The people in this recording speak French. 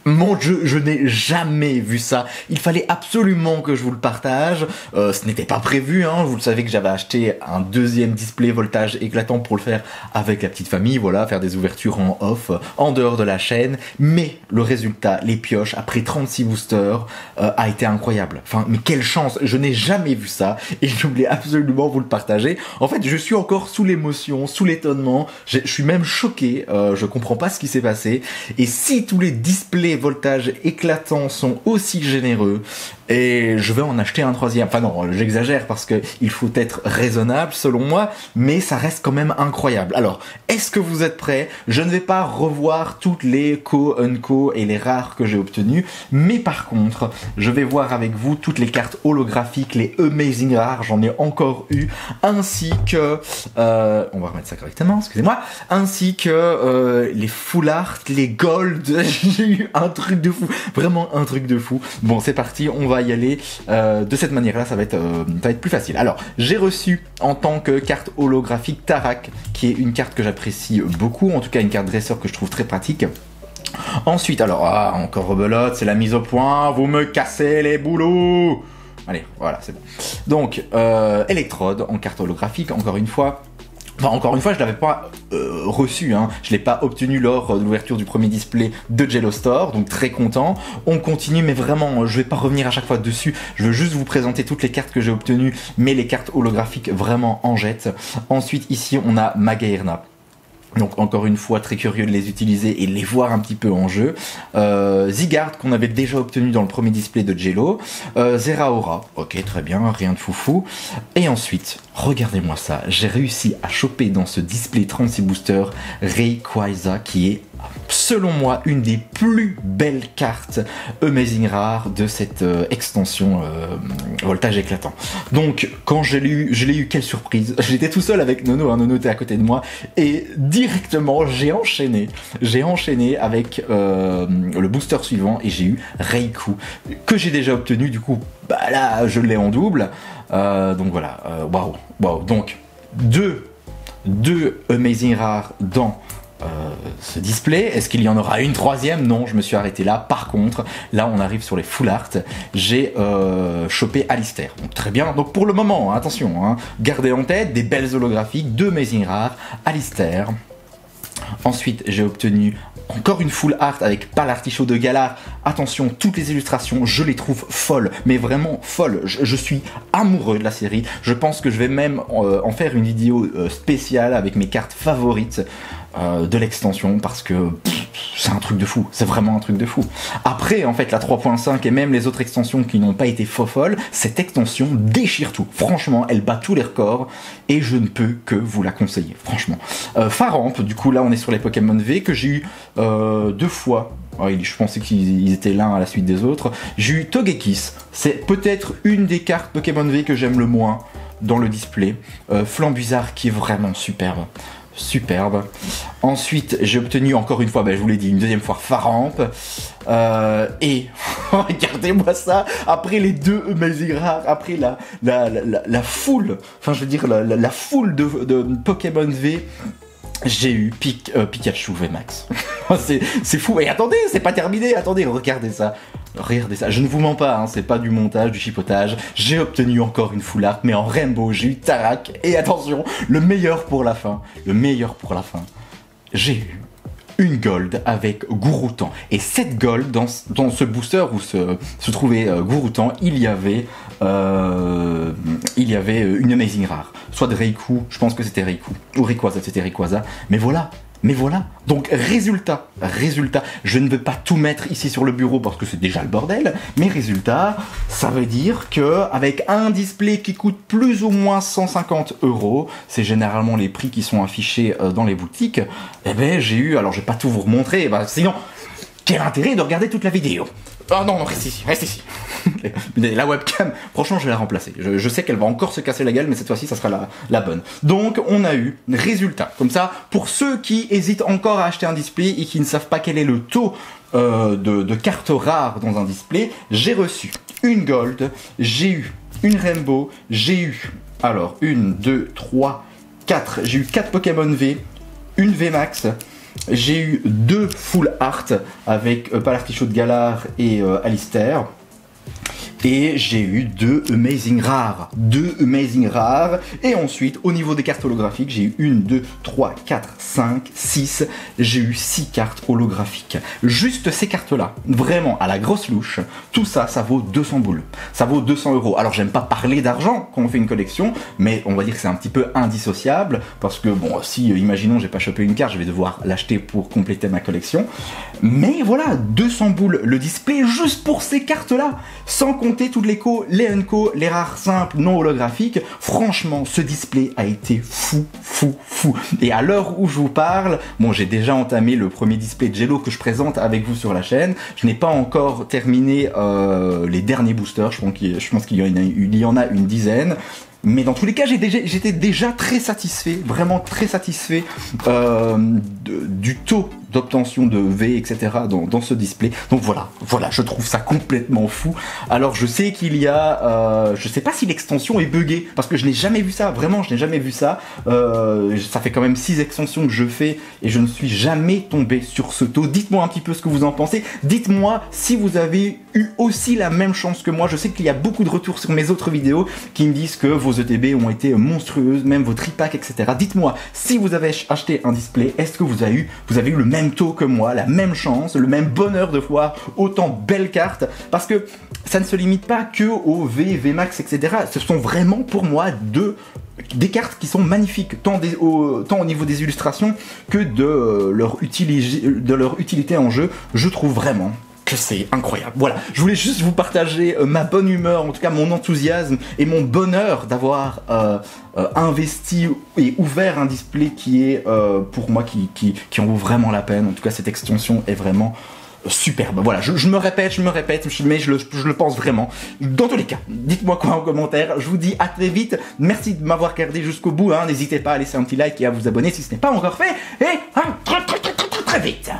Mon Dieu, je n'ai jamais vu ça. Il fallait absolument que je vous le partage. Ce n'était pas prévu, hein. Vous le savez que j'avais acheté un deuxième display voltage éclatant pour le faire avec la petite famille, voilà, faire des ouvertures en off, en dehors de la chaîne. Mais le résultat, les pioches, après 36 boosters, a été incroyable. Enfin, mais quelle chance. Je n'ai jamais vu ça et je voulais absolument vous le partager. En fait, je suis encore sous l'émotion, sous l'étonnement. Je suis même choqué. Je comprends pas ce qui s'est passé. Et si tous les displays voltage éclatants sont aussi généreux, et je vais en acheter un troisième. Enfin non, j'exagère parce que il faut être raisonnable selon moi, mais ça reste quand même incroyable. Alors, est-ce que vous êtes prêts? Je ne vais pas revoir toutes les co-unco et les rares que j'ai obtenus, mais par contre, je vais voir avec vous toutes les cartes holographiques, les amazing rares, j'en ai encore eu, ainsi que, on va remettre ça correctement, excusez-moi, ainsi que les full art, les gold, j'ai eu un truc de fou, vraiment un truc de fou. Bon, c'est parti, on va y aller de cette manière-là, ça va être plus facile. Alors, j'ai reçu en tant que carte holographique Tarak, qui est une carte que j'apprécie beaucoup, en tout cas une carte dresseur que je trouve très pratique. Ensuite, alors, encore rebelote, c'est la mise au point, vous me cassez les boulots. Allez, voilà, c'est bon. Donc, Electrode en carte holographique, encore une fois. Enfin, encore une fois, je l'avais pas reçu, hein. Je l'ai pas obtenu lors de l'ouverture du premier display de Jello Store, donc très content. On continue, mais vraiment, je vais pas revenir à chaque fois dessus. Je veux juste vous présenter toutes les cartes que j'ai obtenues, mais les cartes holographiques vraiment en jette. Ensuite, ici, on a Magaerna. Donc encore une fois très curieux de les utiliser et de les voir un petit peu en jeu. Zygarde qu'on avait déjà obtenu dans le premier display de Jello. Zeraora, ok très bien, rien de foufou. Et ensuite, regardez-moi ça, j'ai réussi à choper dans ce display 36 boosters Rayquaza qui est selon moi une des plus belles cartes Amazing Rare de cette extension voltage éclatant. Donc quand je l'ai eu, quelle surprise. J'étais tout seul avec Nono, hein, Nono était à côté de moi et directement j'ai enchaîné avec le booster suivant et j'ai eu Raikou que j'ai déjà obtenu, du coup bah là je l'ai en double. Donc voilà, waouh. Donc deux Amazing Rare dans ce display. Est-ce qu'il y en aura une troisième? Non, je me suis arrêté là. Par contre, là on arrive sur les full art. J'ai chopé Alistair. Donc très bien. Donc pour le moment, hein, attention, hein, gardez en tête des belles holographiques, deux Amazing Rares, Alistair. Ensuite, j'ai obtenu encore une full art avec pas l'artichaut de Galar. Attention, toutes les illustrations, je les trouve folles, mais vraiment folles. Je suis amoureux de la série. Je pense que je vais même en faire une vidéo spéciale avec mes cartes favorites de l'extension parce que c'est un truc de fou, c'est vraiment un truc de fou. Après, en fait, la 3.5 et même les autres extensions qui n'ont pas été folles, cette extension déchire tout. Franchement, elle bat tous les records et je ne peux que vous la conseiller, franchement. Faramp, du coup, là, on est sur les Pokémon V que j'ai eu deux fois. Je pensais qu'ils étaient l'un à la suite des autres. J'ai eu Togekiss, c'est peut-être une des cartes Pokémon V que j'aime le moins dans le display. Flambuzarre qui est vraiment superbe. Ensuite, j'ai obtenu encore une fois, je vous l'ai dit, une deuxième fois Faramp. Et regardez-moi ça. Après les deux Amazing Rares, après la foule, enfin je veux dire la foule de Pokémon V. J'ai eu Pikachu VMAX. c'est fou. Et attendez, c'est pas terminé. Attendez, regardez ça. Je ne vous mens pas, hein, c'est pas du montage, du chipotage. J'ai obtenu encore une full art, mais en rainbow, j'ai eu Tarak. Et attention, le meilleur pour la fin. J'ai eu une gold avec Gouroutan. Et cette gold, dans ce booster où se trouvait Gouroutan, il y avait une Amazing Rare. Soit de Raikou, je pense que c'était Raikou. Ou Rayquaza, c'était Rayquaza. Mais voilà. Donc résultat, je ne veux pas tout mettre ici sur le bureau parce que c'est déjà le bordel, mais résultat, ça veut dire que avec un display qui coûte plus ou moins 150 €, c'est généralement les prix qui sont affichés dans les boutiques, j'ai eu, alors je vais pas tout vous remontrer, sinon, quel intérêt de regarder toute la vidéo? Oh non, reste ici. La webcam, franchement, je vais la remplacer. Je sais qu'elle va encore se casser la gueule, mais cette fois-ci, ça sera la bonne. Donc, on a eu résultat. Comme ça, pour ceux qui hésitent encore à acheter un display et qui ne savent pas quel est le taux de cartes rares dans un display, j'ai reçu une gold, j'ai eu une rainbow, j'ai eu, alors, 1, 2, 3, 4, j'ai eu 4 Pokémon V, une VMAX, j'ai eu 2 full art avec Palartichaut de Galar et Alistair. Et j'ai eu 2 Amazing Rares. 2 Amazing Rares. Et ensuite, au niveau des cartes holographiques, j'ai eu 1, 2, 3, 4, 5, 6. J'ai eu 6 cartes holographiques. Juste ces cartes-là, vraiment à la grosse louche, tout ça, ça vaut 200 boules. Ça vaut 200 €. Alors, j'aime pas parler d'argent quand on fait une collection, mais on va dire que c'est un petit peu indissociable. Parce que, bon, si, imaginons, j'ai pas chopé une carte, je vais devoir l'acheter pour compléter ma collection. Mais voilà, 200 boules le display juste pour ces cartes-là. Sans compter toutes les co, les unco, les rares simples, non holographiques. Franchement, ce display a été fou. Et à l'heure où je vous parle, bon, j'ai déjà entamé le premier display de Jello que je présente avec vous sur la chaîne. Je n'ai pas encore terminé les derniers boosters. Je pense qu'il y en a une dizaine. Mais dans tous les cas, j'étais déjà très satisfait, vraiment très satisfait du taux d'obtention de V, etc. dans ce display. Donc voilà, je trouve ça complètement fou. Alors je sais qu'il y a, je sais pas si l'extension est buggée, parce que je n'ai jamais vu ça, vraiment je n'ai jamais vu ça. Ça fait quand même 6 extensions que je fais et je ne suis jamais tombé sur ce taux. Dites-moi un petit peu ce que vous en pensez. Dites-moi si vous avez eu aussi la même chance que moi. Je sais qu'il y a beaucoup de retours sur mes autres vidéos qui me disent que vos ETB ont été monstrueuses, même vos tripacks, etc. Dites-moi si vous avez acheté un display, est-ce que vous avez eu le même taux que moi, la même chance, le même bonheur de voir autant belles cartes, parce que ça ne se limite pas que au V, VMAX, etc. Ce sont vraiment pour moi des cartes qui sont magnifiques, tant au niveau des illustrations que de leur utilité en jeu. Je trouve vraiment que c'est incroyable. Voilà, je voulais juste vous partager ma bonne humeur, en tout cas mon enthousiasme et mon bonheur d'avoir investi et ouvert un display qui est pour moi qui en vaut vraiment la peine. En tout cas, cette extension est vraiment superbe. Voilà, je me répète, mais je le pense vraiment. Dans tous les cas, dites-moi quoi en commentaire. Je vous dis à très vite. Merci de m'avoir regardé jusqu'au bout. N'hésitez pas à laisser un petit like et à vous abonner si ce n'est pas encore fait. Et à très vite.